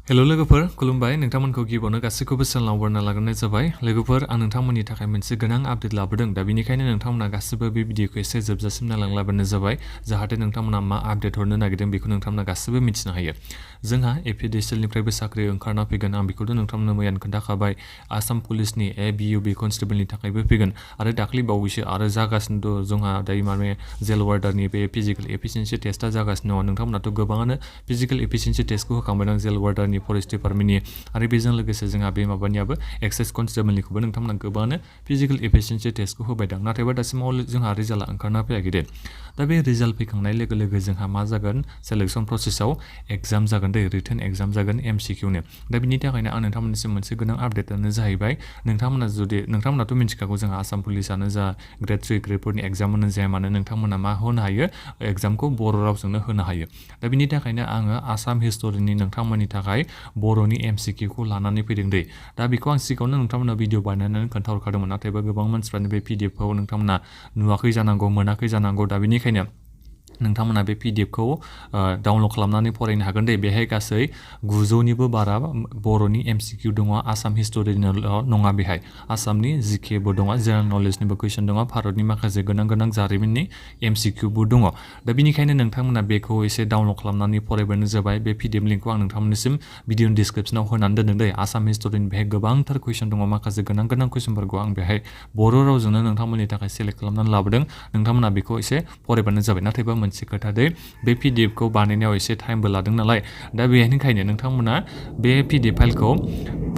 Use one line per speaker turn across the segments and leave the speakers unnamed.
hello लोगोफोर खुलुमबाय नोंथांमोनखौ गिबियावनो गासैखौबो चेनेलाव बरायना लाग्रोनाय जाबाय लोगोफोर आं नोंथांमोननि थाखाय मोनसे गोनां आपडेट लाबोदों दा बेनिखायनो नोंथांमोना गासिबो बे भिडिअखौ एसे जोबजासिम नायलांलाबानो जाबाय जाहाथे नोंथांमोना मा आपडेट हरनो नागिरदों बेखौ नोंथांमोना गासिबो मिथिनो हायो जोंहा APDCL निफ्रायबो साख्रि ओंखारना फैगोन आं बेखौथ' नोंथांमोननो मैयानो खोन्थाखाबाय आसाम पुलिसनि ABUB कनस्टेबलनि थाखायबो फैगोन आरो दाख्लै बावैसो आरो जागासिनो दं जोंहा दायो माने जेल वार्डारनि बे फिजिकेल एफिसियेन्सि टेस्टआ जागासिनो दङ नोंथांमोनाथ' गोबाङानो फिजिकेल एफिसियेन्सि टेस्टखौ होखांबाय दं जेल वार्डारनि फरेस्ट डिपार्टमेन्टनि आरो बेजों लोगोसे जोंहा बे माबानियाबो एक्साइज कनस्टेबलनिखौबो नोंथांमोना गोबाङानो फिजिकेल एफिसियेन्सि टेस्टखौ होबाय दं नाथायबा दासिमाव जोंहा रिजाल्टआ ओंखारना फैयाखै दे दा बे रिजाल्ट फैखांनाय लोगो लोगो जोंहा मा जागोन सेलेक्सन प्रसेसआव एग्जाम जागोन दे रिटेन एग्जाम जागोन MCQनो दा बिनि थाखायनो आं नोंथांमोननिसिम मोनसे गोनां आपडेटआनो जाहैबाय नोंथांमोनाथ' मिथिखागौ जोंहा आसाम पुलिसानो जा ग्रेड 3 ग्रेड 4 नि एग्जामानो जाया मानो नोंथांमोना मा होनो हायो एग्जामखौ बर' रावजोंनो होनो हायो दा बिनि थाखायनो आङो आसाम हिस्ट'रिनि नोंथांमोननि थाखाय बर'नि MCQखौ लानानै फैदों दै दा बेखौ आं सिगाङावनो नोंथांमोना भिडिअ बानायनानै खोन्थाहरखादोंमोन नाथायबा गोबां मानसिफ्रानो बे PDFखौ नोंथांमोना नुवाखै जानांगौ मोनाखै जानांगौ दा बेनिखायनो नोंथांमोना बे PDFखौ डाउनलड खालामनानै फरायनो हागोन दे बेहाय गासै 900निबो बारा बर'नि MCQ दङ आसाम हिस्ट'रिनिल' नङा बेहाय आसामनि GKबो दङ जेनेरेल नलेजनिबो कुइसन दङ भारतनि माखासे गोनां जारिमिननि MCQबो दङ दा बेनिखायनो नोंथांमोना बेखौ एसे डाउनलड खालामनानै फरायबानो जाबाय बे PDF लिंकखौ आं नोंथांमोननिसिम भिडिअनि डिसक्रिपसनाव होनानै दोनदों दे आसाम हिस्ट'रिनि बेहाय गोबांथार कुइसन दङ माखासे गोनां कुइसनफोरखौ आं बेहाय बर' रावजोंनो नोंथांमोननि थाखाय सेलेक्ट खालामनानै लाबोदों नोंथांमोना बेखौ एसे फरायबानो जाबाय नाथायबा मोनसे खोथा दे बे PDFखौ बानायनायाव एसे टाइमबो लादों नालाय दा बेनिखायनो नोंथांमोना बे PDF फाइलखौ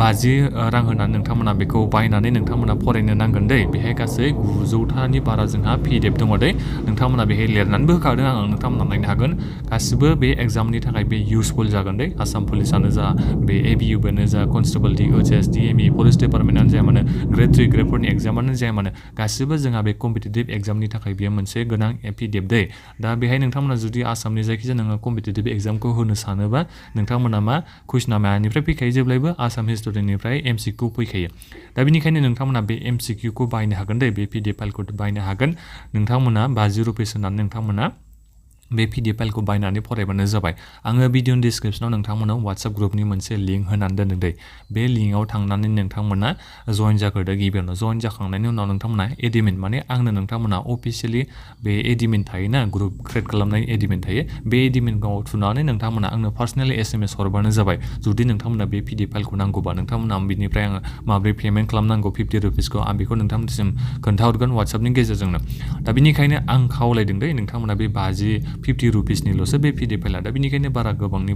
50 रां होनानै नोंथांमोना बेखौ बायनानै नोंथांमोना फरायनो नांगोन दे बेहाय गासै 900थानि बारा जोंहा PDF दङ दे नोंथांमोना बेहाय लिरनानैबो होखादों आं नोंथांमोना नायनो हागोन गासिबो बे एग्जामनि थाखाय बे इउजफुल जागोन दे आसाम पुलिसानो जा बे ABUबोनो जा कनस्टेबल DHS DME फरेस्ट डिपार्टमेन्टआनो जाया मानो ग्रेड 3 ग्रेड 4 नि एग्जामानो जाया मानो गासिबो जोंहा बे कम्पिटिटिभ एग्जामनि थाखाय बेयो मोनसे गोनां PDF दे दा बेहाय नोंथांमोना जुदि आसामनि जायखिजाया नोङो कम्पिटिटिभ एग्जामखौ होनो सानोबा नोंथांमोना मा कुइसना मानिफ्राय फैखायो जेब्लायबो आसाम हिस्ट'रिनिफ्राय MCQ फैखायो दा बेनिखायनो नोंथांमोना बे MCQखौ बायनो हागोन दे बे PDF फाइलखौ बायनो हागोन नोंथांमोना 50 रुपिस होनानै नोंथांमोना बे PDF फाइलखौ बायनानै फरायबानो जाबाय आङो भिडिअनि डिसक्रिपसनाव नोंथांमोनाव WhatsApp ग्रुपनि मोनसे लिंक होनानै दोनदों दे बे लिंकआव थांनानै नोंथांमोना जइन जाग्रोदो गिबियावनो जइन जाखांनायनि उनाव नोंथांमोना एडमिन माने आंनो नोंथांमोना अफिसियेलि बे एडमिन थायोना ग्रुप क्रिएट खालामनाय एडमिन थायो बे एडमिनखौ थुनानै नोंथांमोना आंनो पार्सनेलि SMS हरबानो जाबाय जुदि नोंथांमोना बे PDF फाइलखौ नांगौबा नोंथांमोना बिनिफ्राय आङो माब्रै पेमेन्ट खालामनांगौ 50 रुपिसखौ आं बेखौ नोंथांमोननिसिम खोन्थाहरगोन WhatsAppनि गेजेरजोंनो दा बेनिखायनो आं खावलायदों दे नोंथांमोना बे 50 रुपिसनिल'सो बे PDF फाइला दा बेनिखायनो बारा गोबांनि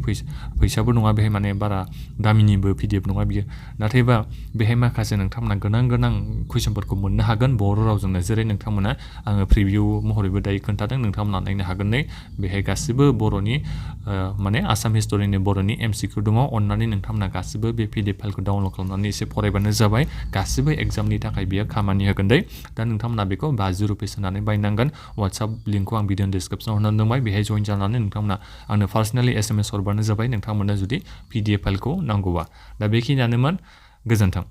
फैसाबो नङा बेहाय माने बारा दामिनिबो PDF नङा बियो नाथायबा बेहाय माखासे नोंथांमोना गोनां कुइसनफोरखौ मोननो हागोन बर' रावजोंनो जेरै नोंथांमोना आङो प्रिभिउ महरैबो दायो खोन्थादों नोंथांमोना नायनो हागोन नै बेहाय गासिबो बर'नि माने आसाम हिस्ट'रिनि बर'नि MCQ दङ अननानै नोंथांमोना गासिबो बे PDF फाइलखौ डाउनलड खालामनानै एसे फरायबानो जाबाय गासिबो एग्जामनि थाखाय बियो खामानि होगोन दे दा नोंथांमोना बेखौ 50 रुपिस होनानै बायनांगोन WhatsApp लिंकखौ आं भिडिअनि डिसक्रिपसनाव होनानै दोनबाय बेहाय जइन जानानै नोंथांमोना आंनो पार्सनेलि SMS हरबानो जाबाय नोंथांमोना जुदि PDF फाइलखौ नांगौबा दा बेखिनियानोमोन गोजोन्थों